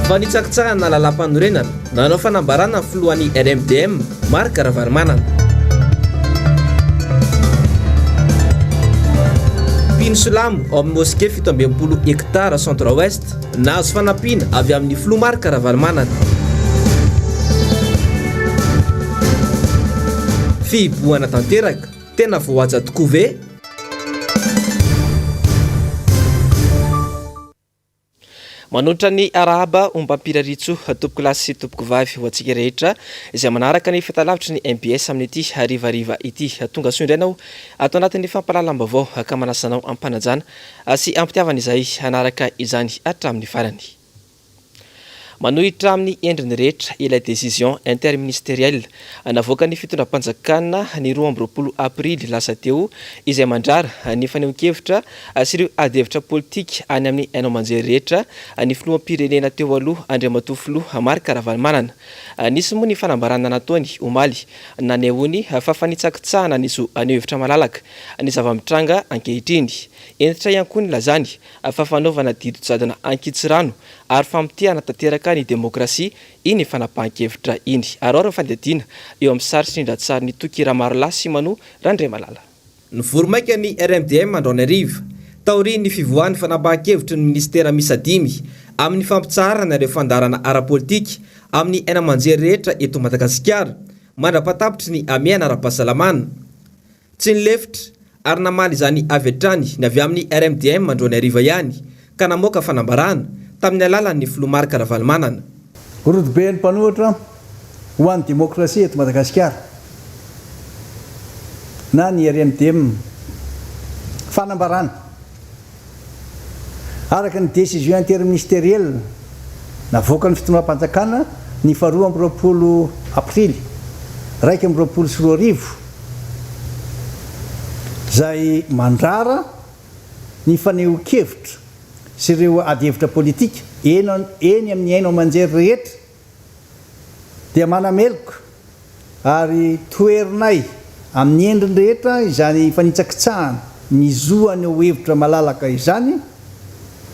fa nitsakitsahana lalam-panorenana nanao fanambarana ny filohan'ny RMDM Marc Ravalomanana. Pino Solamo ao amin'ny moské 17 hektara centre-ouest nahazo fanampiana avy amin'ny filoha Marc Ravalomanana. Fihibohana tanteraka tena voahaja tokoa ve? Manotra ny arahaba ombam-piraritso tompoko lasy sy tompoko vavy ho antsika rehetra izay manaraka ny fahitalavitra ny MBS amin'ity harivariva ity. Tonga soa indrainao atao anatin'ny fampalalam-baovao ka manasanao ampanajana sy ampitiavana izay hanaraka izany hatramin'ny farany. Manohitra amin'ny endriny rehetra ilay décision interministérielle navoaka ny fitondram-panjakana ny 20 Aprily lasa teo izay mandrara ny fanehoan-kevitra sy ireo ady-hevitra politika any amin'ny hainao manjery rehetra ny filoham-pirenena teo aloha Andriamatoa Filoha Marc Ravalomanana. Nisy moa ny fanambarana nataony omaly nanehoany fa fanitsakitsahana niso aneo-hevitra malalaka ny zava-mitranga ankehitriny. Entitra ihany koa ny lazany fa fanaovana didy jadona ankitsirano ary famitihana tanteraka ny demokrasia iny fanapahan-kevitra iny. Arora fandedina eo amin'ny sary sy ndratsary ny Tokira Marola sy Mano Randre Malala. Ny voromaika ny RMDM Andronariva taorian'ny fivoahan'ny fanapahan-kevitra ny ministera misadimy amin'ny fampitsarana ireo fandarana ara-politika amin'ny haina manjery rehetra eto Madagasikara mandrapatapitry ny amiana ara-pahasalamana. Tsy ny lefitra ary namaly izany avy hatrany ny avy amin'ny RMDM Andronariva ihany ka namoaka fanambarana tamin'ny alalan'ny filoha Marc Ravalomanana. Rodoben'ny mpanohatra ho an'ny demokrasia eto Madagasikara na ny RMDM fanambarana araka ny décision interministérielle navoaka ny fitondram-panjakana ny 20 Aprily 2024 zay mandrara ny fanehoan-kevitra sy ireo ady-hevitra politika eny amin'ny hainao manjery rehetra dia manameloko ary toerinay amin'ny endriny rehetra izany fanitsakitsahana mizoany ho hevitra malalaka izany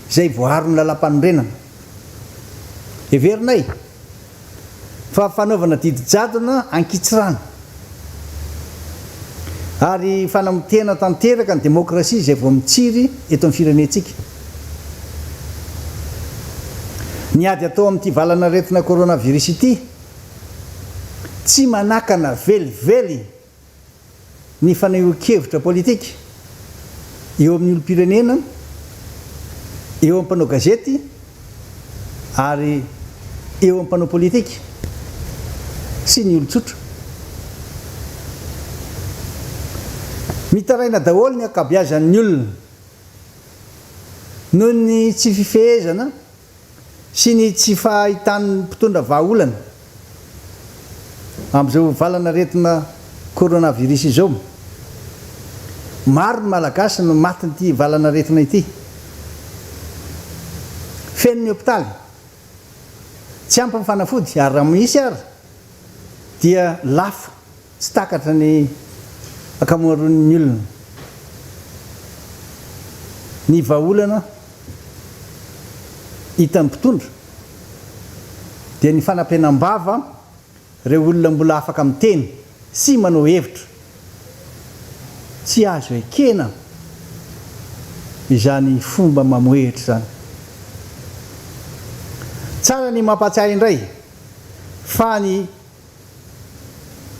izay voarony lalam-panorenana. Heverinay fa fanaovana didy jadona ankitsirano ary fanamotena tanteraka ny demokrasia izay vao mitsiry eto amin'ny firenentsika. Ny ady atao amin'ity valanaretina coronavirus ity tsy manakana velively ny fanehoan-kevitra politika eo amin'ny olo-pirenena, eo amin'ny mpanao gazety ary eo amin'ny mpanao politika sy ny olo-tsotra. Mitaraina daholo ny ankabeazan'ny olona noho ny tsy fifehezana sy ny tsy fahitan'ny mpitondra vahaolana amin'izao valanaretina coronavirus izao. Maro ny malagasy no maty n'ity valanaretina ity. Feno ny hôpitaly, tsy ampy ny fanafody ary raha misy ary dia lafo tsy takatra ny akamaroan'ny olona. Ny vahaolana hitan'ny mpitondra dia ny fanampenam-bava ireo olona mbola afaka miteny sy manao hevitra tsy azo ekena izany fomba mamoehitra zany. Tsara ny mampatsiahy indray fa ny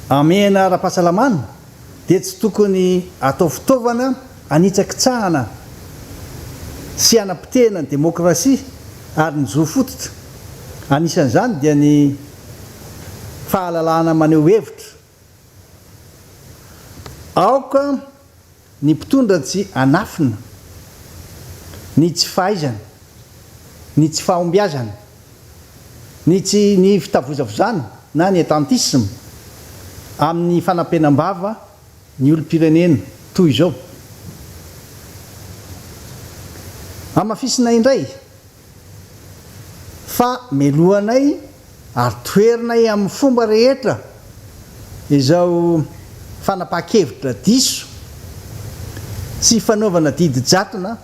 amena ara-pahasalamana dia tsy tokony atao fitaovana anitsakitsahana sy anapitena ny demokrasia ary ny zo fototra. Anisan'izany dia ny fahalalana maneho hevitra. Aoka ny mpitondra tsy anafina ny tsy fahaizana, ny tsy fahombiazana, ny fitavozavozana na ny atlantisme amin'ny fanampenam-bava ny olo-pirenena toy izao. Amafisinay indray fa melohanay ary toerinay amin'ny fomba rehetra izao fanapahan-kevitra diso sy fanaovana didy jadona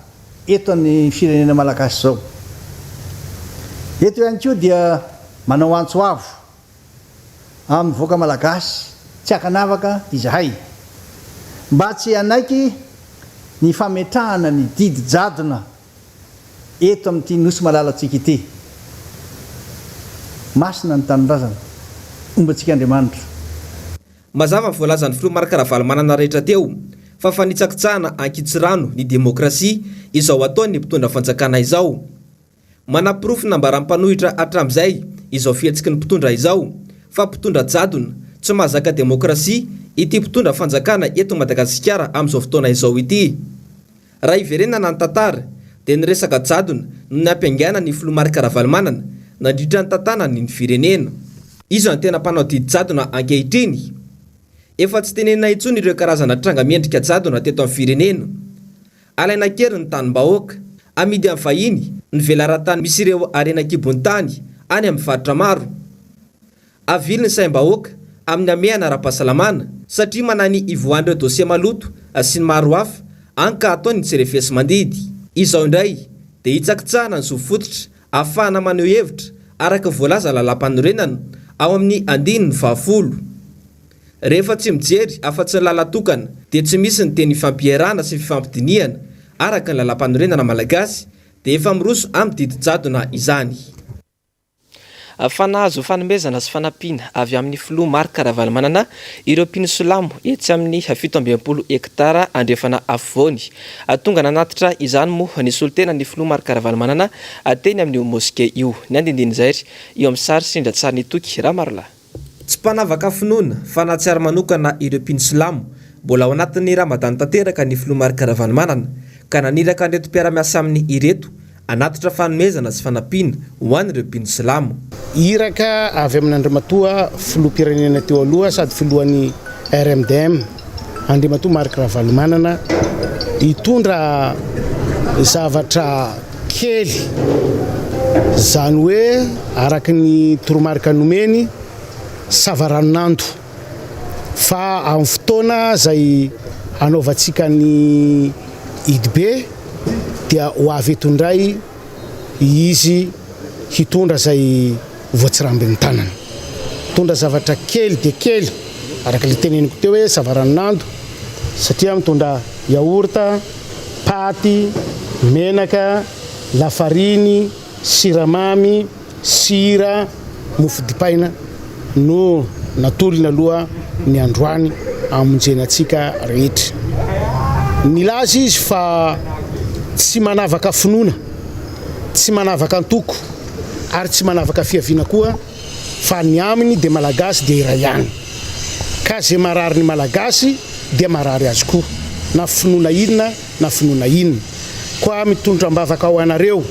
eto amin'ny firenena malagasy zao. eto ihany koa dia manao antsoavo amin'ny voaka malagasy tsy akanavaka izahay mba tsy anaiky ny fametrahana ny didy jadona eto amin'ity nosy malalatsika ity masina ny tanindrazana ombantsika Andriamanitra. Mazava voalazan'ny filoha Marc Ravalomanana rehetra teo fa fanitsakitsahana ankitsirano ny demokrasia izao ataony mpitondra fanjakana izao. Manapirofo mba raha-mpanohitra hatramin'izay izao fihetsiky ny mpitondra izao fa mpitondra jadona tsy mahazaka demokrasia ity mpitondra fanjakana eto Madagasikara amin'izao fotoana izao ity. Raha iverenana ny tantara dia ny resaka jadona no nampiaingana ny filoha Marc Ravalomanana nandritra ny tantanany ny firenena. Izy no tena mpanao didy jadona ankehitriny. Efa tsy tenenina intsony ireo karazana tranga miendrika jadona teto amin'ny firenena. Alaina kely ny tanim-bahoaka, amidy amin'ny vahiny ny velaran-tany misy ireo arena kibon'ny tany any amin'ny faritra maro. Avily ny saim-bahoaka amin'ny amehana ara-pahasalamana satria manany ivoan'ireo dosie maloto sy ny maro hafa any ka ataony ny tserefesy mandidy. Izao indray dia hitsakitsahana ny zofototra ahafahana maneho hevitra araka voalaza lalam-panorenana ao amin'ny 20. Rehefa tsy mijery afa-tsy ny lalatokana dia tsy misy ny teny fampiarana sy fifampidiniana araka ny lalam-panorenana malagasy dia efa miroso amin'ny didy jadona izany. Fanahazo fanomezana sy fanampiana avy amin'ny filoha Marc Ravalomanana ireo mpino silamo etsy amin'ny 17 hektara andrefana afovoany. Tonga nanatitra izany moa ny solitena ny filoha Marc Ravalomanana teny amin'ny moske io. Ny andindiny izay eo amin'ny sary sindra tsara ny toky Ramarla. Tsy mpanavaka finoana fa na tsy ary manokana ireo mpino silamo mbola ao anatin'ny Ramadan tanteraka ny filoha Marc Ravalomanana ka naniraka an'ireto mpiara-miasa aminy ireto anatitra fanomezana sy fanampiana ho an'ireo mpino silamo. Iraka avy amin'Andriamatoa filoham-pirenena teo aloha sady filohan'ny RMDM Andriamatoa Marc Ravalomanana hitondra zavatra kely zany hoe araka ny toromarika nomeny savaranando fa amin'ny fotoana zay anaovantsika ny idibe dia ho avy hitondray izy hitondra zay voatsirambin'ny tanana, hitondra zavatra kely dia kely araka le teneniko teo hoe savaranando satria mitondra yaourta, paty, menaka, lafariny, siramamy, sira, mofo dipaina no natolona aloha ny androany amonjenatsika rehetra. Nilaza izy fa tsy manavaka finoana, tsy manavaka antoko ary tsy manavaka fiaviana koa fa ny aminy dia malagasy dia iray ihany. Ka zay marary ny malagasy dia marary azy koa na finoana inona na finoana inona. Koa mitondra mbavaka ao anareo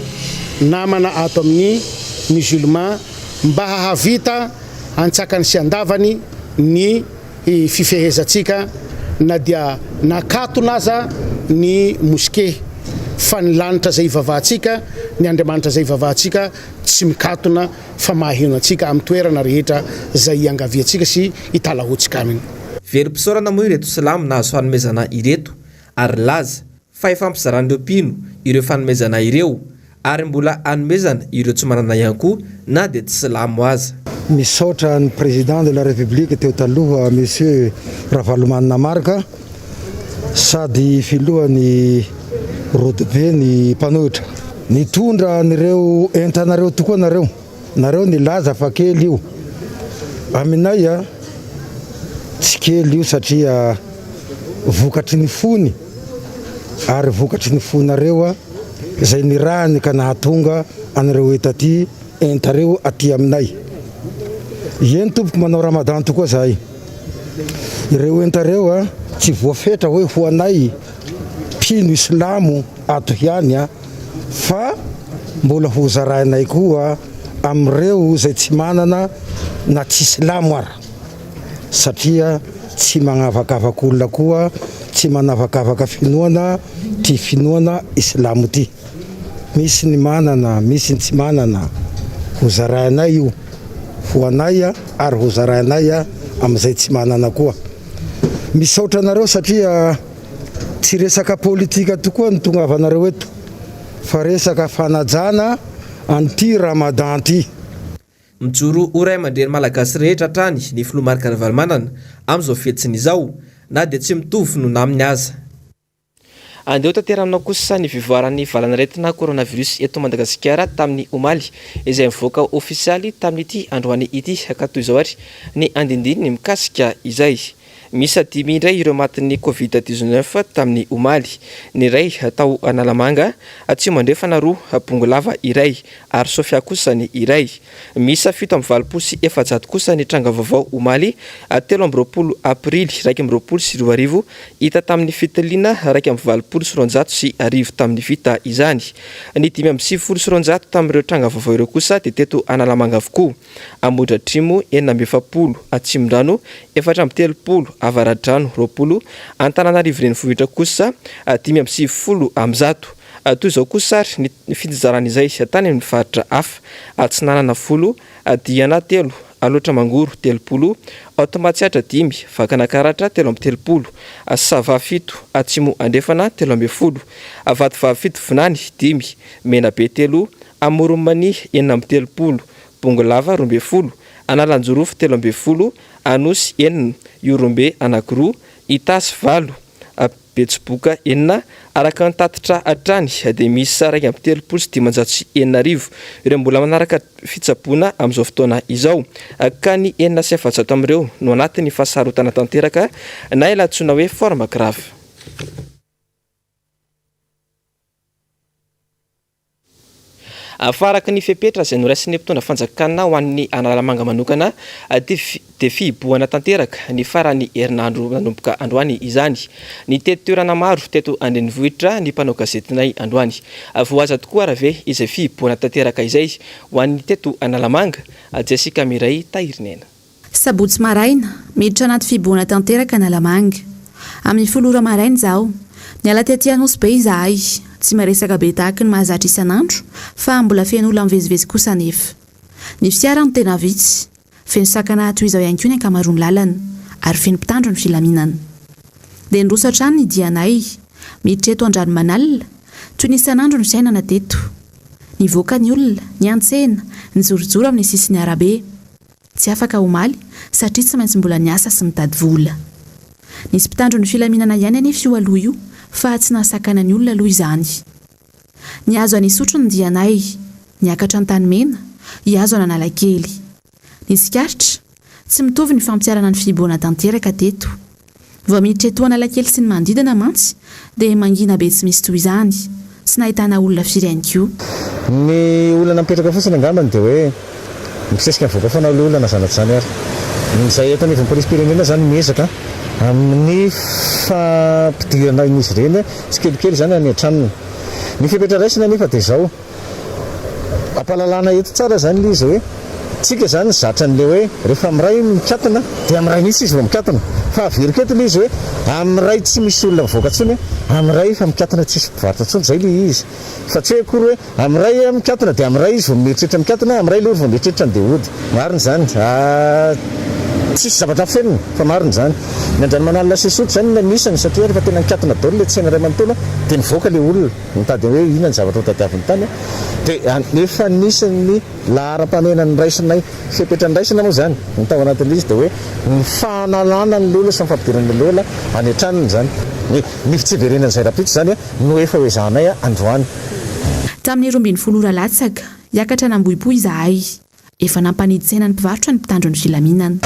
namana ato amin'ny musulman mba hahavita antsakany sy andavany ny fifehezantsika na dia nakatona aza ny moske fa ny lanitra zay ivavahantsika ny Andriamanitra zay ivavahantsika tsy mikatona fa maheno antsika amin'ny toerana rehetra zay angaviantsika sy hitalahoantsika aminy. Verim-pisaorana moa ireto silamo nahazo fanomezana ireto ary laza fa efa ampizaran'ireo mpino ireo fanomezana ireo ary mbola hanomezana ireo tsy manana ihany koa na dia tsy silamo aza. Misaotra ny président de la république teo taloha monsieur Ravalomanana Marc sady filohany rodobe ny mpanohitra nitondra nireo entanareo tokoa nareo nilaza fa kely io aminay tsy kely io satria vokatry ny fony ary vokatry ny fonareo zay nirahany ka nahatonga anareo etaty entareo aty aminay. Eny tompoko manao Ramadan tokoa zahay. Ireo entareo tsy voafetra hoe ho anay mpino islamo ato ihany fa mbola ho zarainay koa amreo zay tsy manana na tsy islamo ara satria tsy magnavakavaka olona koa tsy manavakavaka finoana ty finoana islamo ty. Misy ny manana misy ny tsy manana ho zarainay io ho anay ary ho zarainay amizay tsy manana koa. Misaotra nareo satria tsy resaka politika tokoa ny tongavanareo eto fa resaka fanajana an'ity ramadan ty. Mijoro oray aman-dreny malagasy rehetra trany ny filomarika ravalomanana amin'izao fetsiny izao na dia tsy mitovy noho naminy aza. Andeo tanteranao kosa ny fivoaran'ny valan'aretina coronavirus eto Madagasikara tamin'ny omaly izay mivoaka ofisialy tamin'ity androany ity ka toy izao ary ny andindininy mikasika izay. Misy 10 indray ireo matin'ny Covid-19 tamin'ny omaly. Ny iray atao Analamanga, Atsimo Andrefana roa, Pongolava iray ary Sofia kosa ny iray. Misy 7 sy 400 kosa ny tranga vaovao omaly, 13 Aprily 2020 hita tamin'ny fitiliana 220 sy 100 tamin'ny vita izany. Ny 5 sy 100 tamin'ireo tranga vaovao ireo kosa dia teto Analamanga avokoa. Amodratrimo 970, Atsimon-drano 430, Avaradrano 20, Antananarivo renivohitra kosa 550 amzato. Toy izao kosa ny fijaran'izay tany amin'ny faritra hafa. Atsinanana 10, Diana 3, Alotra Mangoro 30, Automatsiatra 10, Vakanakaratra 13, Sava 7, Atsimo Andrefana 13, Avatovavy 7 Vinany 10, Menabe 3, Amoromany 30, Pongolava 12, Analanjorofo 13, Anosy 4, Iorombe anakiroa, Itasy 4, Betsiboka 4, araka ny tatitra atrany dia misy 230 sy 540. Ireo mbola manaraka fitsaboana amin'izao fotoana izao. Ka ny 4 sy 700 amin'ireo no anatin'ny fahasarotana tanteraka na ilatsoina hoe forme grave. Afaraky ny fepetra izay noraisiny mpitondra fanjakana ho an'ny Analamanga manokana dia fihibohana tanteraka ny farany herinandro nanomboka androany izany. Ny teto-toerana maro teto andrenivohitra ny mpanao gazetinay androany. Voaza tokoa raha ve izay fihibohana tanteraka izay ho an'ny teto Analamanga. Jessica Miray Tahirinena. Sabotsy maraina miditra anaty fihibohana tanteraka Analamanga. Amin'ny folora maraina izao niala tetỳ Anosy be izahay. Tsy maresaka be tahaka ny mahazatra isan'andro fa mbola feno olona mivezivezy kosa nefa. Ny fiara no tena vitsy, feno sakana toy izao ihany koa ny ankamaroany lalana ary feno mpitandro ny filaminana. Dia nirosatra any ny dianay miditra eto Andranomanalina toy ny isan'andro ny fiainana teto. Nivoaka ny olona, ny antsena, ny jorojoro amin'ny sisiny arabe. Tsy afaka omaly satria tsy maintsy mbola niasa sy mitady vola. Nisy mpitandro ny filaminana ihany anefa io aloha io fa tsy nahasakana ny olona aloha izany. Niazo anisotro ny dianay, niakatra ny tanimena, hiazo an'Analakely. Nisy karitra, tsy mitovy ny fampiarana ny fihibohana tanteraka teto. Vao miditra eto Analakely sy ny manodidina mantsy dia mangina be tsy misy toy izany, tsy nahitana olona firy ihany koa. Ny olona mipetraka fotsiny angambany dia hoe misesika mivoaka foana olona zanaty izany ary. Izay eto anivon'ny polisy-pirenena izany miezaka amin'ny fampidirana izy ireny tsy kelikely izany any an-tranony. Ny fepetra raisina nefa dia izao ampalalana eto tsara izany ilay izy hoe tsika izany zatra n'ilay hoe rehefa amiray mikatona dia amiray mihitsy izy vao mikatona, fa averiko eto ilay izy hoe amiray tsy misy olona mivoaka intsony, amiray fa mikatona tsisy mpivarotra intsony, izay ilay izy. Fa tsy hoe akory hoe amiray mikatona dia amiray izy vao mieritreritra mikatona, amiray lory vao mieritreritra ny dia hody. Marina izany. Tsisy zavatra fenina fa marina izany. Ny Andranomanalina sy Sotro izany no misany satria rehefa tena mikatona daholo ilay tsena iray manontolo dia nivoaka ilay olona mitady hoe inona ny zavatra ho tadiavin'ny tany. Dia efa nisany laharam-panenan'ny raisinay fepetrany raisina moa izany ny tao anatin'ilay izy dia hoe ny fahanalana ny lola sy ny fampidirana ny lola any an-tranony izany. Ny fitseverenan'izay rapitra izany no efa hoezahanay androany. Tamin'ny 12 latsaka hiakatra nambohipo izahay. Efa nampanidy-tsaina ny mpivarotra ny mpitandro ny filaminana.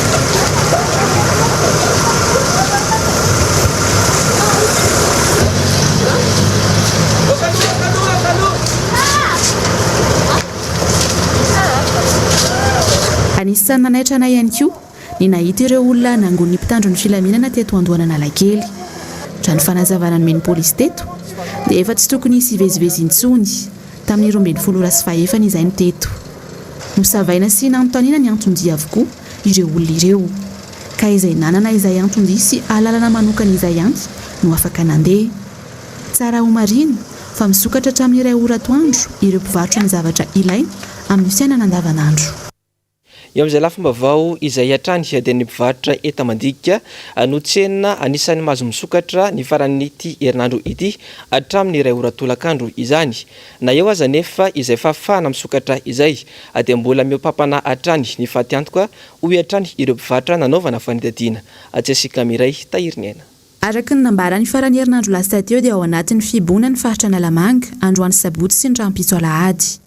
Anisan'ny nanaitra anay ihany koa ny nahita ireo olona nangon'ny mpitandro ny filaminana teto Andohananalakely. Raha ny fanazavana ny meny polisy teto dia efa tsy tokony hisy hivezivezy intsony tamin'ny 12 sy 5 izay ny teto. Nosavaina sy nanontaniana ny anton-dia avokoa ireo olona ireo. Ka izay nanana izay anton-dia sy alalana manokana izay ihany no afaka nandeha. Tsara ho marina fa misokatra hatramin'ny iray ora atoandro ireo mpivarotra ny zavatra ilaina amin'ny fiainana andavanandro. eo amin'izay lafim-baovao izay hatrany dia ny mpivarotra enta-mandika no tsena anisan'ny mahazo misokatra ny faran'ity herinandro ity hatramin'ny iray ora tolakandro izany na eo aza nefa izay fafana misokatra izay dia mbola miopampana hatrany ny faty antoka hoy hatrany ireo mpivarotra nanaovana fanidadiana Jessica Miray tahiriny aina. Araka ny nambarany faran'ny herinandro lasa teo dia ao anatin'ny fiboana ny faritra Analamanga, Androany Sabotsy sy ny Rampitso Alahady.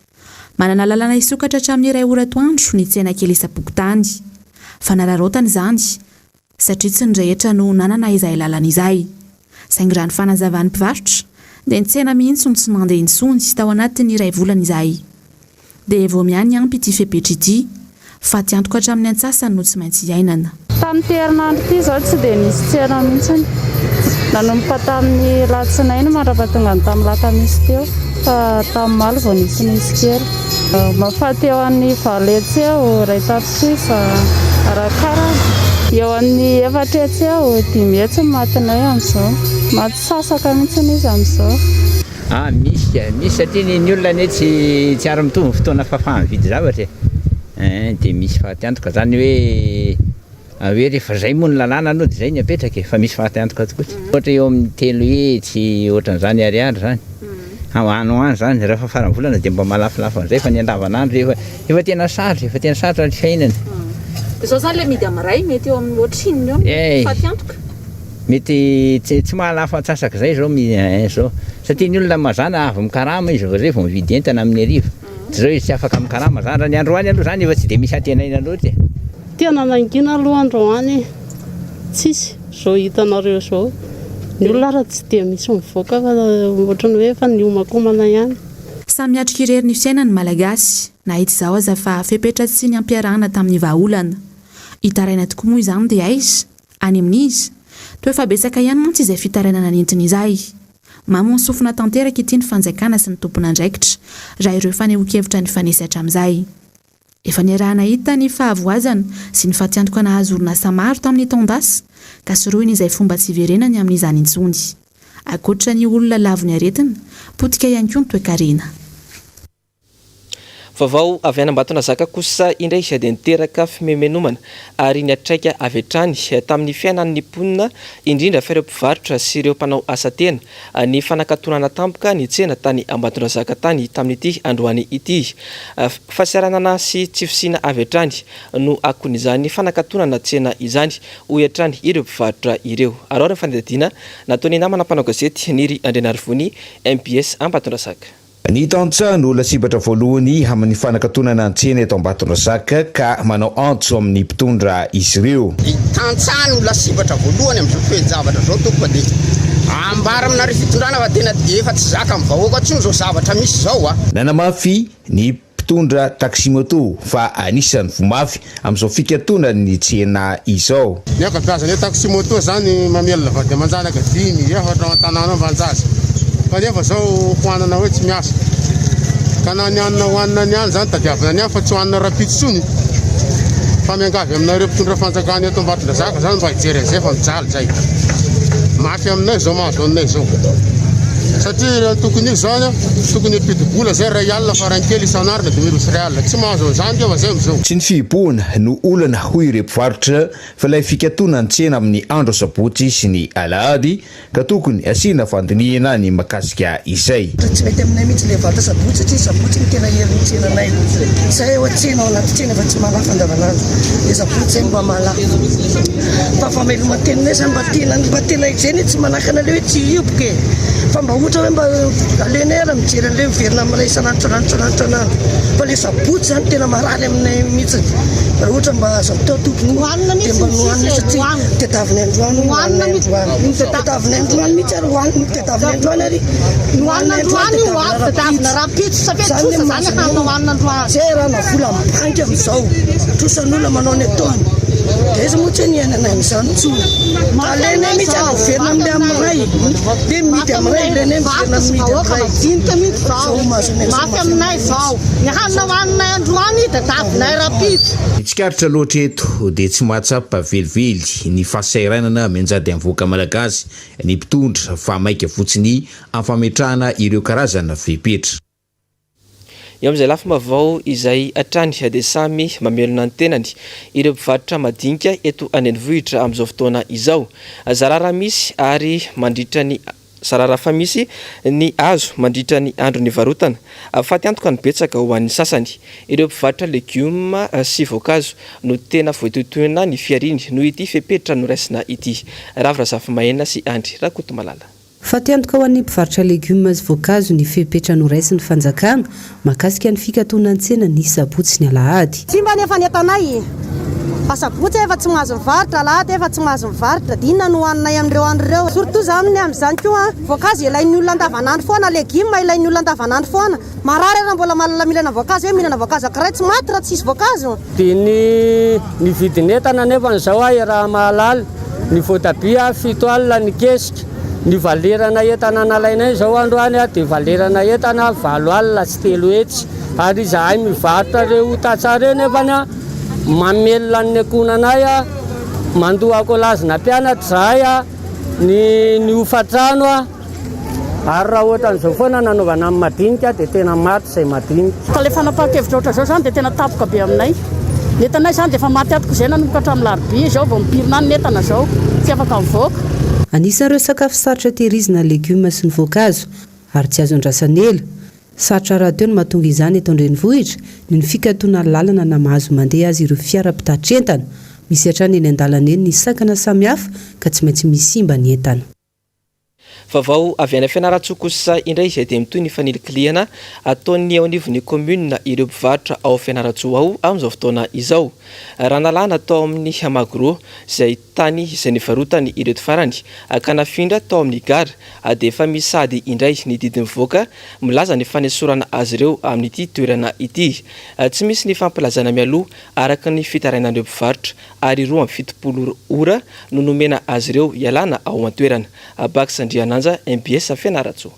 Manana lalana isokatra hatramin'ny iray ora atoandro ny tsena kely Isapokotany. Fanararaotana izany satria tsy ny rehetra no nanana izay lalana izay. Saingy raha ny fanazavan'ny mpivarotra dia ny tsena mihitsy no tsy mandeha intsony tao anatin'ny iray volana izay. Dia vao miany ampy ity fepetra ity, faty antoka hatramin'ny antsasany no tsy maintsy iainana. Tamin'ny herinandro ity izao tsy dia nisy tsena mihitsy. Nanomboka tamin'ny latsinainy mandrapatonga ny tamin'ny lakamisy teo fa tamin'ny maly vao nisy kely. Mahafaty eo amin'ny valetsy eo iray tapitrisa arakara eo amin'ny efatretsy eo dimy hetsy matinay amin'izao. Maty sasaka mihitsy izy amin'izao. Misy satria ny olona ne tsy ary mitovy fotoana fafana vidy zavatra dia misy faty antoka zany hoe rehefa zay moa ny lalàna aloha dia zay ny apetraka fa misy faty antoka tokoa ohatra eo amin'ny 3 hetsy ohatran'izany ariary zany hoany zany rehefa farany volana dia mba malafilafo an'izay fa ny andavanandro efa tena sarotra ny fiainana. Izao zany le midy amiray mety eo amin'ny ohatriny eo faty antoka mety tsy mahalafo atsasaka zay zao satria ny olona mazana avy mikarama izy zay vao mividy entana amin'ny ariva tsy zao izy tsy afaka mikarama zany raha ny androany aloha zany efa tsy dia misy atenaina loatra. Tena nangina aloha androany tsisy zao hitanareo zao ny olona raha tsy dia misy mivoaka fa ohatrany hoe efa ny omakomana ihany. Samy atrika irery ny fiainany malagasy na hita izao aza fa fepetra sy ny ampiarahana tamin'ny vahaolana. Hitaraina tokoa moa izany dia aiza any amin'izy toa efa betsaka ihany mantsy izay fitarainana nentina izay. Mamony sofina tanteraka ity ny fanjakana sy ny tompon'andraikitra raha ireo fanehoan-kevitra ny fanesy hatramin'izay. Efa niarahana hita ny fahavoazana sy ny faty antoka nahazo orinasa maro tamin'ny taondasy ka soroiny izay fomba tsy iverenany amin'izany intsony. Ankoatra ny olona lavo ny aretina, potika ihany koa ny toe-karena. Vaovao avy any Ambatonazaka kosa indray dia niteraka fimemenomana ary niatraika avy hatrany tamin'ny fiainan'ny mponina indrindra fa ireo mpivarotra sy ireo mpanao asa tena ny fanakatonana tampoka ny tsena tany Ambatonazaka tany tamin'ity androany ity. Fasiaranana sy tsy fisina avy hatrany no akon'izany fanakatonana tsena izany hoy hatrany ireo mpivarotra ireo. Ary ny fanidadiana nataony namana mpanao gazety Niry Andrenarivony MBS Ambatonazaka. Ny tantsano lasibatra voalohany amin'ny fanakatonana an-tsena eto Ambatonazaka ka manao antso amin'ny mpitondra izy ireo. Tantsano lasibatra voalohany amin'izao toe-javatra zao tokoa dia ambara aminareo fitondrana fa tena efa tsy zaka amin'ny vahoaka intsony zao zavatra misy zao Nanamafy ny mpitondra taxi moto fa anisany vomafy amin'izao fikatona ny tsena izao. Ny ankabeazany taxi moto zany mamelona vady aman-janaka 5 efatra an-tanàna Vanjaza. Fa nefa zao hoanana hoe tsy miasa ka na ny anina hoanina ny any zany tadiavina ny any fa tsy hoanina rapitsony fa miangavy aminareo mpitondra fanjakana eto Ambatonazaka zany mba hijery an'izay fa mijaly zay mafy aminay zao mahazo aminay zao satria tokony zany tokony apidi-bola zay ray alina farankely isan'arina dia mirosy ray alina tsy mahazo an'izany dia fa zay amin'izao. Tsy ny fihiboana no olana hoy ireo mpivarotra fa ilay fikatona ny tsena amin'ny andro sabotsy sy ny alahady ka tokony asiana fandiniana ny makasika izay. Tsy mety aminay mihitsy ilay vata sabotsy satria sabotsy ny tena herin'ny tsenanay. Izay eo tsena ao anaty tsena fa tsy malafa andavanandro. Ilay sabotsy zay mba malafa. Fa fameloman-teninay zany mba tena izany tsy manakana ilay hoe tsy hioboka fa mba ohatra hoe mba alenay ara mijery an'ilay miverina amin'ilay isan'andro fa ilay sabotsy zany tena marary aminay mihitsy. Raha ohatra mba azo atao tokony dia mba nohanina satria tetaviny androany tetaviny androany mihitsy ary hohaniny tetaviny androany ary nohanina androany tetavina rapitso safety zany nohanina androany zay raha na vola mibanky amin'izao trosan'olona manao ny ataony dia izy moa tsy ny ainanay amin'izany tsony alenay mihitsy ary miverina amin'ilay amiray dia midy amiray ilenay miverina midy amiray mafy aminay zao ny hanina hohaninay androany tetavinay rapitso. Tsikaritra loatra eto dia tsy mahatsapa velively ny fahasahiranana mianjady amin'ny voaka malagasy ny mpitondra fa maika fotsiny amin'ny fametrahana ireo karazana fepetra. eo amin'izay lafim-baovao izay atrany dia samy mamelona ny tenany ireo mpivarotra madinika eto anenivohitra amin'izao fotoana izao. Zarara misy ary mandritra ny sarara fa misy ny azo mandritra ny andro ny varotana faty antoka ny betsaka ho an'ny sasany. Ireo mpivarotra legioma sy voankazo no tena voatotoina ny fiariny noho ity fepetra noraisina ity. Ravirazafi Mahena sy Andry Rakotomalala. Faty antoka ho an'ny mpivarotra legioma sy voankazo ny fepetra noraisin'ny fanjakana mahakasika ny fikatonan-tsena ny sabotsy ny alahady. Tsy mba nefa netanay Sabotsy efa tsy mahazo mivarotra, alahady efa tsy mahazo mivarotra, dinona no hoaninay amin'ireo andro ireo. Surtout zaminy amin'izany koa voankazo ilain'ny olona andavanandro foana, legioma ilain'ny olona andavanandro foana. Marary raha mbola malala milana voankazo hoe mihinana voankazo ankiray tsy maty raha tsisy voankazo. Dia ny vidin'entana nefa izao raha mahalala ny voatabia 7 alina ny kesika, ny valerana entana nalainay izao andro any dia valerana entana 8 alina sy 3 hetsy. Ary izahay mivarotra reo tatsara nefa mamelona ny akonanay mandohako lazina mpianatra zahay ny hofatrano ary raha ohatran'izao foana nanaovana amin'ny madinika dia tena maty izay madinika. Ka le fanapakevitra oatra zao zany dia tena tapoka be aminay. Netanay zany dia efa maty atoko izay nanomboka hatramin'ny larobia izao vao mipirina ny netana izao tsy afaka mivoaka. Anisan'ireo sakafo sarotra tehirizina legioma sy ny voankazo ary tsy azo andrasana ela. Sarotra raha teo no mahatonga izany eto an-drenivohitra ny fikatoana lalana na mahazo mandeha azy ireo fiara mpitatitra entana. Misy hatrany eny an-dalana eny ny sakana samihafa ka tsy maintsy misimba ny entana. Vaovao avy any Fianarantsoa kosa indray izay dia mitoy ny faniliklihana ataon'ny ao anivon'ny komuna ireo mpivarotra ao Fianarantsoa ao amin'izao fotoana izao. Raha nalana atao amin'ny Hamagro izay tany izay nivarotany ireto farany ka nafindra atao amin'ny gara dia efa misy sady indray ny didiny mivoaka milaza ny fanesorana azy ireo amin'ity toerana ity. Tsy misy ny fampilazana mialoha araka ny fitarainan'ireo mpivarotra ary 27 ora no nomena azy ireo ialana ao an-toerana. Vaovao MBS Fianarantsoa.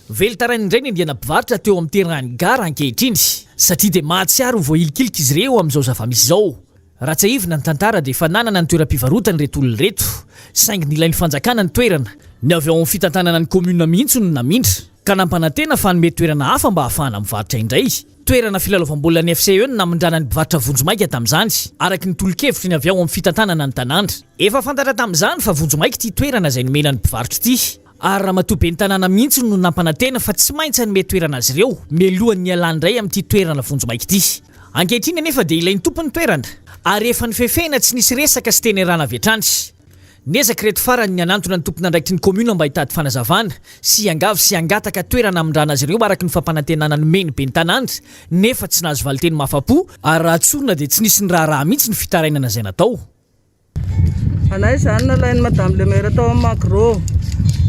Velotarainy indray ny andiana mpivarotra teo amin'ny terany gara ankehitriny satria dia mahatsiaro voailikilika izy ireo amin'izao zava-misy izao. Raha tsy aivina ny tantara dia efa nanana ny toeram-pivarotana reto olona reto saingy nilain'ny fanjakana ny toerana ny avy ao amin'ny fitantanana ny komuna mihitsy no namindra ka nampanantena fa hanome toerana hafa mba hahafahana mivarotra indray. Toerana filalaovam-baolina ny FCE no namindrana ny mpivarotra vonjomaika tamin'izany araky ny tolo-kevitry ny avy ao amin'ny fitantanana ny tanàna. Efa fantatra tamin'izany fa vonjomaika ity toerana izay nomena ny mpivarotra ity. Ary raha matoa-be ny tanàna mihitsy no nampanantena fa tsy maintsy hanome toerana azy ireo mialohan'ny ialany amin'ity toerana vonjomaika ity. Ankehitriny anefa dia ilain'ny tompony toerana ary efa nifefena tsy nisy resaka sy teny rana avy hatrany. Niezaka reto farany ny anantona ny tompona andraikitry ny komuna mba hitady fanazavana sy angavy sy angataka toerana amindrana azy ireo araky ny fampanantenana nomeny be ny tanàna nefa tsy nahazo valiteny mahafapo ary raha tsorina dia tsy nisy ny raharaha mihitsy ny fitarainana izay natao. Anay zany nalain'ny madame le maire tao amin'ny Macro.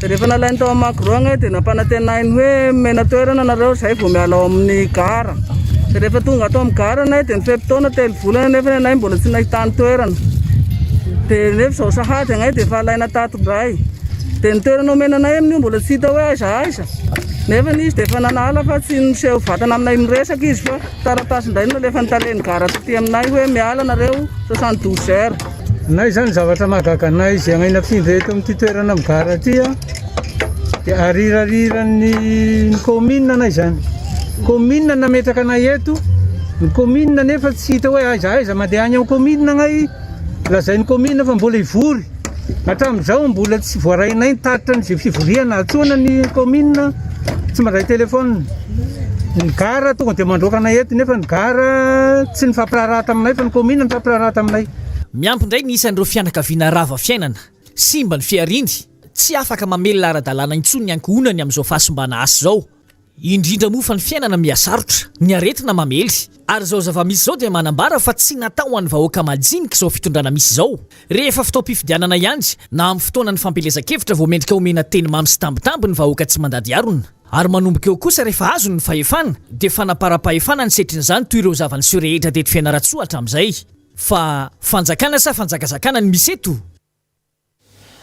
Rehefa nalainy tao amin'ny Macro agny dia nampanantenainy hoe mena toerana nareo izay vao miala ao amin'ny gara. Rehefa tonga tao amin'ny gara anay dia nifepitaona 3 volana nefa anay mbola tsy nahitany toerana. Dia nefa izao sahady anay dia efa alaina tato indray. Dia ny toerana omenanay amin'io mbola tsy hita hoe aiza. Nefa izy dia efa nanala fa tsy niseho vatana aminay miresaka izy fa taratasy indray no lefa nitaleny gara taty aminay hoe miala nareo 72 heures. Nay zany zavatra mahagaga anay izay agnaina findra eto amin'ity toerana amin'ny gara ity dia arirariran'ny komina anay zany. Komina nametraka anay eto, ny komina nefa tsy hita hoe aiza mandeha any amin'ny komina anay. Lazain'ny komina fa mbola ivory. Hatramin'izao mbola tsy voarainay nitatitra ny fivoriana atsoana ny komina tsy mandray telefônina. Ny gara tonga dia mandroaka anay eto nefa ny gara tsy nifampirarata aminay fa ny komina nifampirarata aminay. Miampy indray ny isan'ireo fianakaviana rava fiainana, simba ny fiariny, tsy afaka mamelona ara-dalàna intsony ny ankohonany amin'izao fahasombana asa izao. Indrindra moa fa ny fiainana mihasarotra, ny aretina mamely. Ary izao zava-misy izao dia manambara fa tsy natao ho an'ny vahoaka majinika izao fitondrana misy izao. Rehefa fotoam-pifidianana ihany na amin'ny fotoana ny fampelezan-kevitra vao mendrika omena teny mamy sy tambitamby ny vahoaka tsy mandady arona. Ary manomboka eo kosa rehefa azo ny fahefana dia fanapara-pahefana ny setrin'izany toy ireo zava-niseho rehetra teto Fianarantsoa hatramin'izay. Fa fanjakana sa fanjakazakana ny misy eto.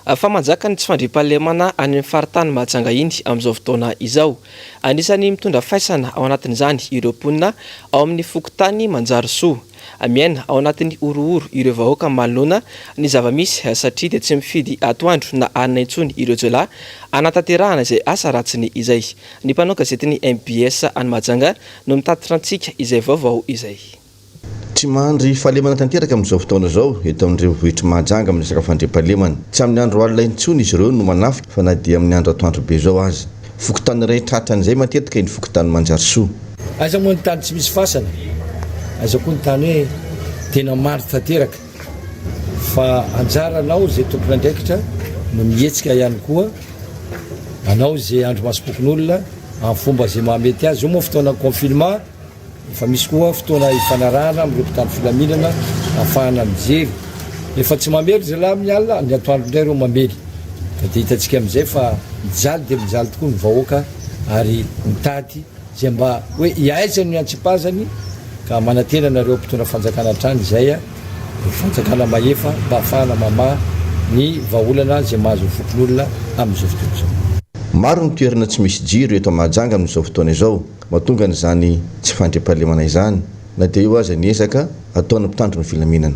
Fa manjaka ny tsy fandriam-pahalemana any amin'ny faritany Mahajanga iny amin'izao fotoana izao. Anisany mitondra faisana ao anatin'izany ireo mponina ao amin'ny fokotany Manjary Soa. miaina ao anatin'ny orooro ireo vahoaka manoloana ny zava-misy satria dia tsy mifidy atoandro na anina intsony ireo jolahy anatanterahana izay asa ratsiny izay. Ny mpanao gazetiny MBS any Mahajanga no mitatitra antsika izay vaovao izay. Tsy mahandry fahalemana tanteraka amin'izao fotoana izao eto amin'ireo vohitra Mahajanga amin'ny resaka fandriam-pahalemana. Tsy amin'ny andro alina intsony izy ireo no manafika fa na dia amin'ny andro atoandro be izao aza. Fokotany iray tratran'izay matetika ny fokotany manjary soa. Aza moa ny tany tsy misy fasana. Aza koa ny tany hoe tena maro tanteraka. Fa anjaranao izay tompon'andraikitra no mihetsika ihany koa anao izay andro masom-pokon'olona amin'ny fomba izay mahamety azy. Io moa fotoana confinement fa misy koa fotoana ifanarahana amin'ireo mpitandro filaminana ahafahana mijery. Efa tsy mamely zay lahy amin'ny alina ny atoandro indray ireo mamely. Ka dia hitantsika amin'izay fa mijaly dia mijaly tokoa ny vahoaka ary mitady izay mba hoe hiaizany ny antsipazany ka manantena nareo mpitondra fanjakana hatrany izay fanjakana mahefa mba ahafahana mamaha ny vahaolana izay mahazo fokon'olona amin'izao fotoana izao. Maro ny toerana tsy misy jiro eto Mahajanga amin'izao fotoana izao, mahatonga n'izany tsy fandriam-pahalemana izany na dia io aza niezaka ataona mpitandro ny filaminana.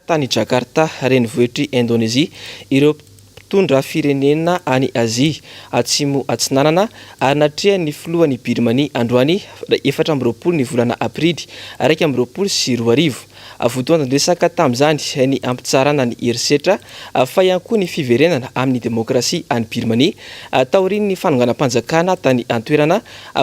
Tany Jakarta renivohitry Indonezia ireo mpitondra firenena any Azia atsimo atsinanana ary natrea ny filohan'ny Birmanie androany 4 ny volana Aprily 2020 votoan-dresaka tamin'izany ny ampitsarana ny herisetra fa ihany koa ny fiverenana amin'ny demokrasia any Birmanie taorian'ny fanonganam-panjakana tany antoerana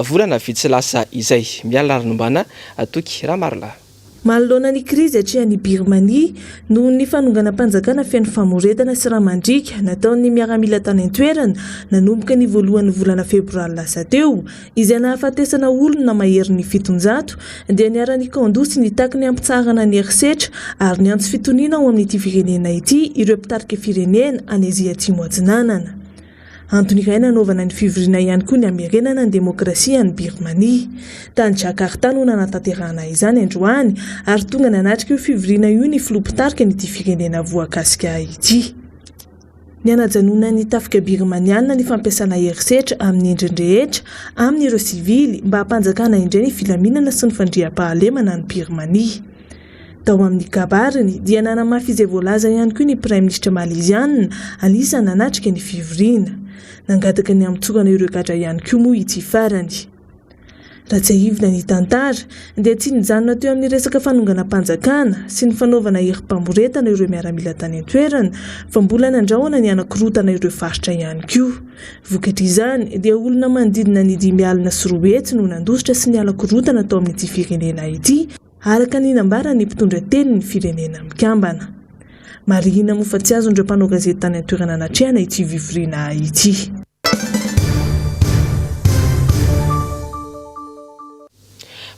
volana vitsy lasa izay. Miala ranombana Toky Ramarla. Manoloana ny krizy atrehan'ny Birmanie noho ny fanonganam-panjakana feno famoretana sy ramandrika nataon'ny miaramila tany an-toerana nanomboka ny voalohan'ny volana febroary lasa teo izay nahafatesana olona mahery ny 700 dia niara-ny kandosy ny takiny ampitsarana ny herisetra ary ny antso fitoniana ao amin'ity firenena ity ireo mpitarika firenena any Azia atsimo atsinanana. Antony iray nanaovana ny fivoriana ihany koa ny hamerenana ny demokrasia ny Birmanie. Tany Jakarta no nanatanterahana izany androany ary tonga nanatrika io fivoriana io ny filoha-mpitarika nyity firenena voakasika ity. Ny anajanona ny tafika birmaniana ny fampiasana herisetra amin'ny endriny rehetra amin'ireo sivily mba hampanjakana indray ny filaminana sy ny fandriam-pahalemana ny Birmanie. Tao amin'ny kabariny dia nanamafy izay voalaza ihany koa ny Prime Ministre Maleziana anisan'ny nanatrika ny fivoriana. Nangataka ny amitsorana ireo gadra ihany koa moa ity farany. Raha tsy ahivina ny tantara dia tsy nijanona teo amin'ny resaka fanonganam-panjakana sy ny fanaovana herim-pamoretana ireo miaramila tany an-toerana fa mbola nandrahoana ny anakorotana ireo faritra ihany koa. Vokatra izany dia olona manodidina ny 5 sy 4 hetsy no nandositra sy ny alakorotana tao amin'ity firenena ity araka ny nambarany mpitondra teny ny firenena mikambana. Marihina moa fa tsy azon'ireo mpanao gazety tany an-toerana natrehana ity fivoriana ity.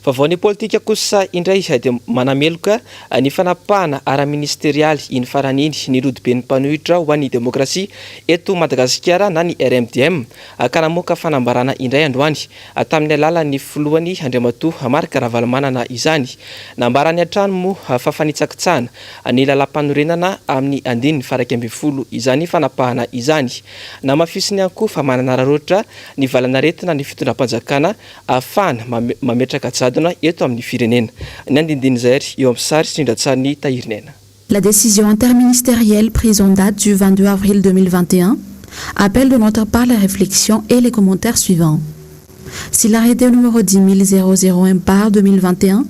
Vaovao politika kosa indray dia manameloka ny fanapahana ara-ministerialy iny faraniny ny rodiben'ny mpanohitra ho an'ny demokrasia eto Madagasikara na ny RMDM ka namoaka fanambarana indray androany tamin'ny alalan'ny filohany Andriamatoa Marc Ravalomanana izany. Nambarany hatrany moa fa fanitsakitsahana ny lalam-panorenana amin'ny 120 izany fanapahana izany. Namafisiny ihany koa fa manana rarotra ny valanaretina ny fitondram-panjakana ahafahana mametraka jadona eto amin'ny firenena. Ny andindiny zay eo amin'ny sary sy ndratsany Tahirinena. La décision interministérielle prise en date du 22 avril 2021 appelle de notre part la réflexion et les commentaires suivants. Si l'arrêté numéro 10001 par 2021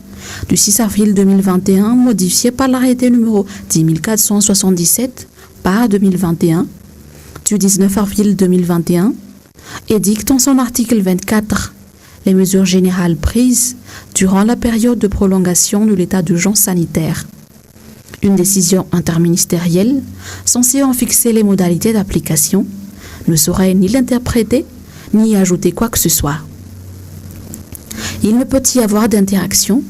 du 6 avril 2021 modifié par l'arrêté numéro 10477 par 2021 du 19 avril 2021 édicte en son article 24 les mesures générales prises durant la période de prolongation de l'état d'urgence sanitaire. Une décision interministérielle censée en fixer les modalités d'application ne saurait ni l'interpréter ni y ajouter quoi que ce soit. Il ne peut y avoir d'interaction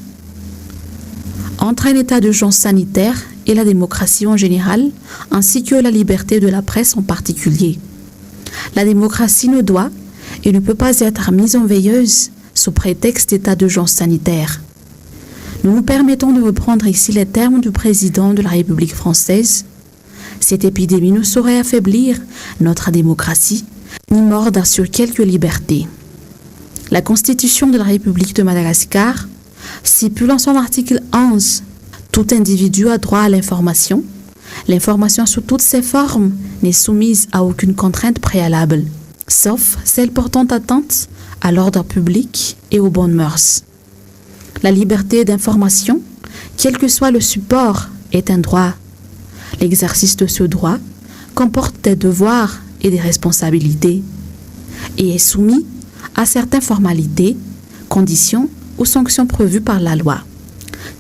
entre un état d'urgence sanitaire et la démocratie en général, ainsi que la liberté de la presse en particulier. La démocratie ne doit et ne peut pas être mise en veilleuse sous prétexte d'état d'urgence sanitaire. Nous nous permettons de reprendre ici les termes du président de la République française. Cette épidémie ne saurait affaiblir notre démocratie ni mordre sur quelques libertés. La Constitution de la République de Madagascar Stipulant son article 11, tout individu a droit à l'information. L'information sous toutes ses formes n'est soumise à aucune contrainte préalable, sauf celle portant atteinte à l'ordre public et aux bonnes mœurs. La liberté d'information, quel que soit le support, est un droit. L'exercice de ce droit comporte des devoirs et des responsabilités et est soumis à certaines formalités, conditions ou sanctions prévues par la loi,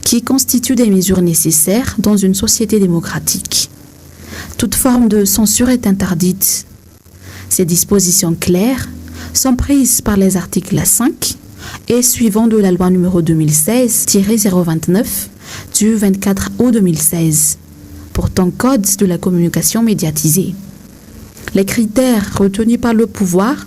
qui constituent des mesures nécessaires dans une société démocratique. Toute forme de censure est interdite. Ces dispositions claires sont prises par les articles 5 et suivants de la loi numéro 2016-029 du 24 août 2016, portant code de la communication médiatisée. Les critères retenus par le pouvoir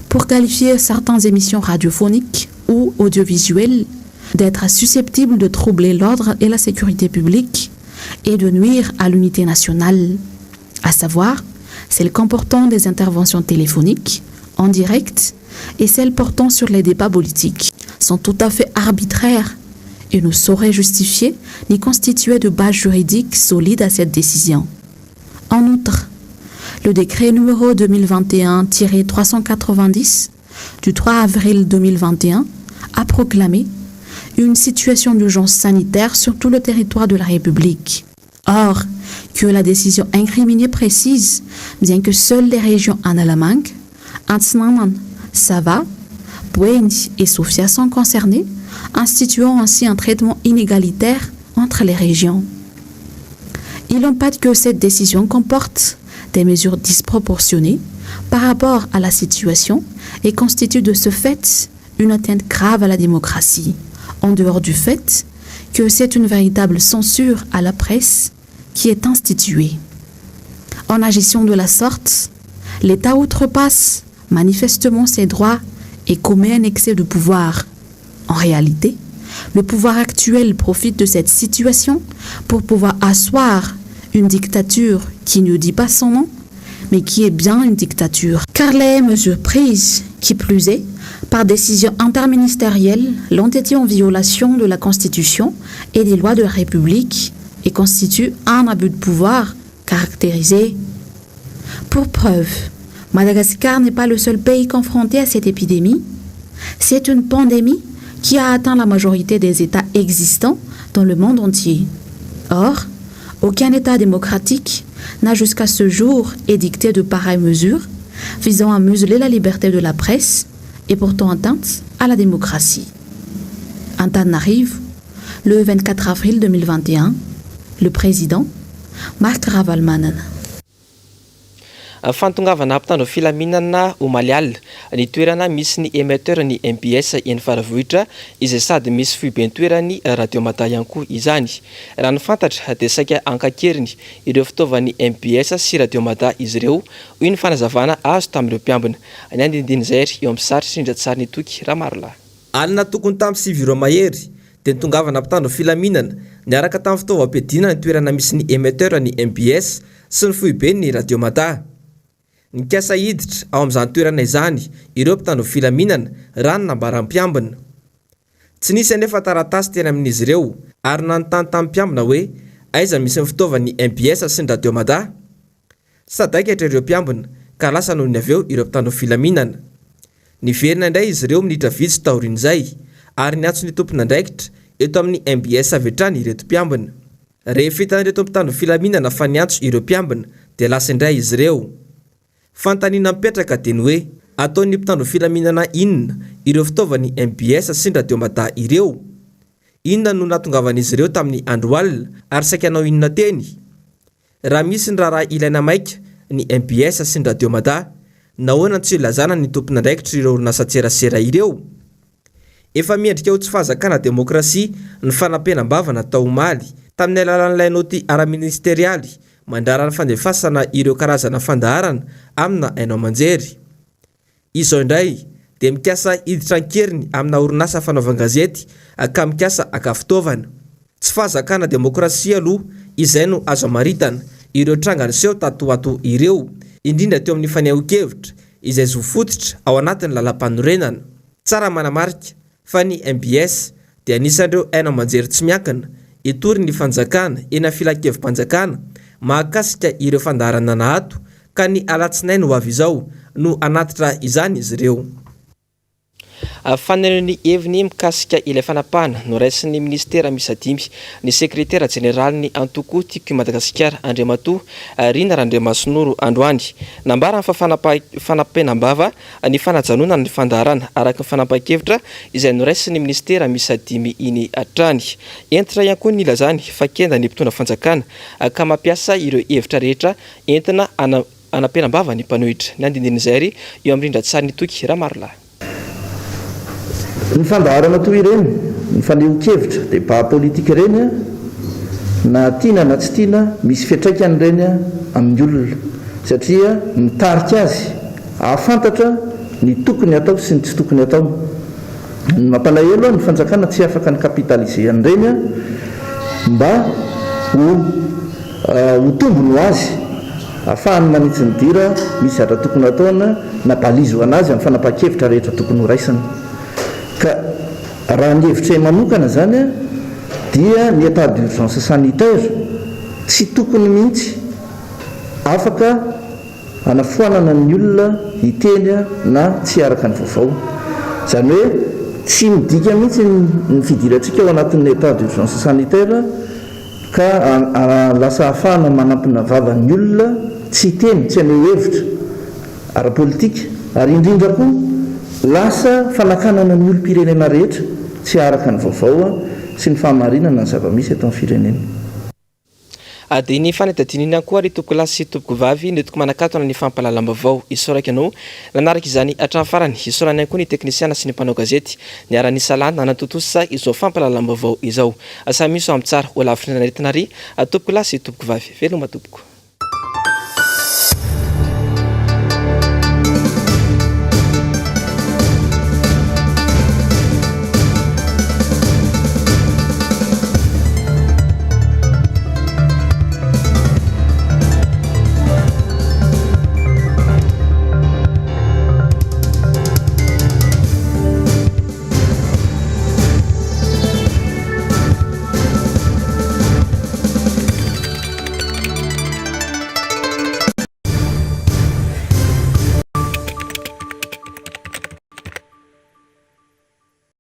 pour qualifier certaines émissions radiophoniques ou audiovisuelles d'être susceptibles de troubler l'ordre et la sécurité publique et de nuire à l'unité nationale, à savoir celles comportant des interventions téléphoniques, en direct, et celles portant sur les débats politiques, sont tout à fait arbitraires et ne sauraient justifier ni constituer de base juridique solide à cette décision. En outre, le décret numéro 2021-390 du 3 avril 2021 a proclamé une situation d'urgence sanitaire sur tout le territoire de la République. Or, que la décision incriminée précise, bien que seules les régions Analamang, Antsnaman, Sava, Bweni et Sofia sont concernées, instituant ainsi un traitement inégalitaire entre les régions. Il n'empêche que cette décision comporte des mesures disproportionnées par rapport à la situation et constitue de ce fait une atteinte grave à la démocratie, en dehors du fait que c'est une véritable censure à la presse qui est instituée. En agissant de la sorte, l'État outrepasse manifestement ses droits et commet un excès de pouvoir. En réalité, le pouvoir actuel profite de cette situation pour pouvoir asseoir une dictature qui ne dit pas son nom, mais qui est bien une dictature. Car les mesures prises, qui plus est, par décision interministérielle, l'ont été en violation de la Constitution et des lois de la République et constituent un abus de pouvoir caractérisé. Pour preuve, Madagascar n'est pas le seul pays confronté à cette épidémie. C'est une pandémie qui a atteint la majorité des États existants dans le monde entier. Or, aucun État démocratique n'a jusqu'à ce jour édicté de pareilles mesures visant à museler la liberté de la presse et portant atteinte à la démocratie. Un temps arrive, le 24 avril 2021, le président Mark Ravalomanana. Fantongavana ampitandro filaminana ho Malial ny toerana misy ny émetteur ny MBS eny faravohitra izay sady misy fibe toerany radio mata ihany koa izany. Raha ny fantatra dia saika ankakeriny ireo fitaovan'ny MBS sy radio mata izy ireo hoy ny fanazavana azo tamin'ireo mpiambina. Ny andindiny izay eo amin'ny saritra sindra-tsary nitoky Ramarla. Alina tokony tamin'ny siviro mahery dia nitongavana ampitandro filaminana niaraka tamin'ny fitaovam-piadiana ny toerana misy ny émetteur ny MBS sy ny foibe ny radio mata. Nikasa hiditra ao amin'izany toerana izany ireo mpitandro filaminana raha nambaram-piambina. Tsy nisy anefa taratasy teny amin'izy ireo ary nanontany tamin'ny mpiambina hoe aiza misy ny fitaovan'ny MBS sy ny radio mata. Sadaika ireo mpiambina ka lasa noho ny avy eo ireo mpitandro filaminana. Niverina indray izy ireo minitra vitsy taorian'izay ary niantso ny tompona andraikitra eto amin'ny MBS avy hatrany ireto mpiambina. Rehefa hitan'ireto mpitandro filaminana fa niantso ireo mpiambina dia lasa indray izy ireo. Fantanina mipetraka dia ny hoe ataon'ny mpitandro filaminana inona ireo fitaovan'ny MBS sy ny radio mata ireo. Inona no nahatongavan'izy ireo tamin'ny andro alina ary saika anao inona teny. Raha misy ny raha ilaina maika ny MBS sy ny radio mata, nahoana tsy ilazana ny tompona andraikitra ireo orinasa-tserasera ireo. Efa miendrika ho tsy fahazakana demokrasia ny fanampenam-bavana tao omaly tamin'ny alalan'ilay noty ara-ministerialy mandrarana fandefasana ireo karazana fandaharana amina hainao manjery. Izao indray dia mikasa hiditra ankeriny amina orinasa fanaovan-gazety ka mikasa aka fitaovana. Tsy fahazakana demokrasia aloha izay no azo amaritana ireo trangany seho tatoato ireo, indrindra teo amin'ny fanehoan-kevitra izay zo fototra ao anatin'ny lalam-panorenana. Tsara manamarika fa ny MBS dia anisan'ireo aina manjery tsy miankina itory ny fanjakana ena filakevi-panjakana mahakasika ireo fandarana nahato ka ny alatsinainy ho avy izao no anatitra izany izy ireo. Fanenony heviny mikasika ilay fanapahana no raisin'ny ministera misy 5 ny sekretera jeneraly ny antoko tiako Madagasikara Andriamatoa Rina Randriamasinoro androany nambara fa fanapenambava ny fanajanona ny fandarana araka ny fanapa-kevitra izay no raisin'ny ministera misy 5 iny atrany entitra ihany koa ny ilazany fa kenda ny mpitondra fanjakana ka mampiasa ireo hevitra rehetra entina anapenambava ny mpanohitra ny andindin'izay ary eo am'rindra-tsary ny toky Ramarla. Ny fandaharana toy ireny ny faneho-kevitra dia politika ireny na tiana na tsy tiana misy fiantraikany ireny amin'ny olona satria mitarika azy ahafantatra ny tokony atao sy ny tsy tokony atao. Ny mampalahelo ny fanjakana tsy afaka ny kapitaliseany ireny mba ho tombony azy ahafahany manitsy ny dira misy zatra tokony ataona na balizo anazy amin'ny fanapa-kevitra rehetra tokony ho raisany. Ka raha ny hevitra manokana zany dia ny état d'urgence sanitaire tsy tokony mihitsy afaka anafoanana ny olona hiteny na tsy araka ny vaovao. Zany hoe tsy midika mihitsy ny fidirantsika ao anatin'ny état d'urgence sanitaire ka lasa ahafahana manampina vava ny olona tsy teny tsy aneho hevitra ara-politika ary indrindra koa lasa fanakanana ny olom-pirenena rehetra tsy araka ny vaovao sy ny fahamarinana ny zava-misy eto amin'ny firenena. Dia ny fanetadinina koa ry toko lasy sy toko vavy ny toko manakatona ny fampalalam-baovao isoraka anao nanaraka izany hatramin'ny farany isorana ihany koa ny teknisiana sy ny mpanao gazety ny arany salana nantotosa izao fampalalam-baovao izao asa misy amin'ny tsara ho lavitra ny aretina ry toko lasy sy toko vavy veloma tompoko.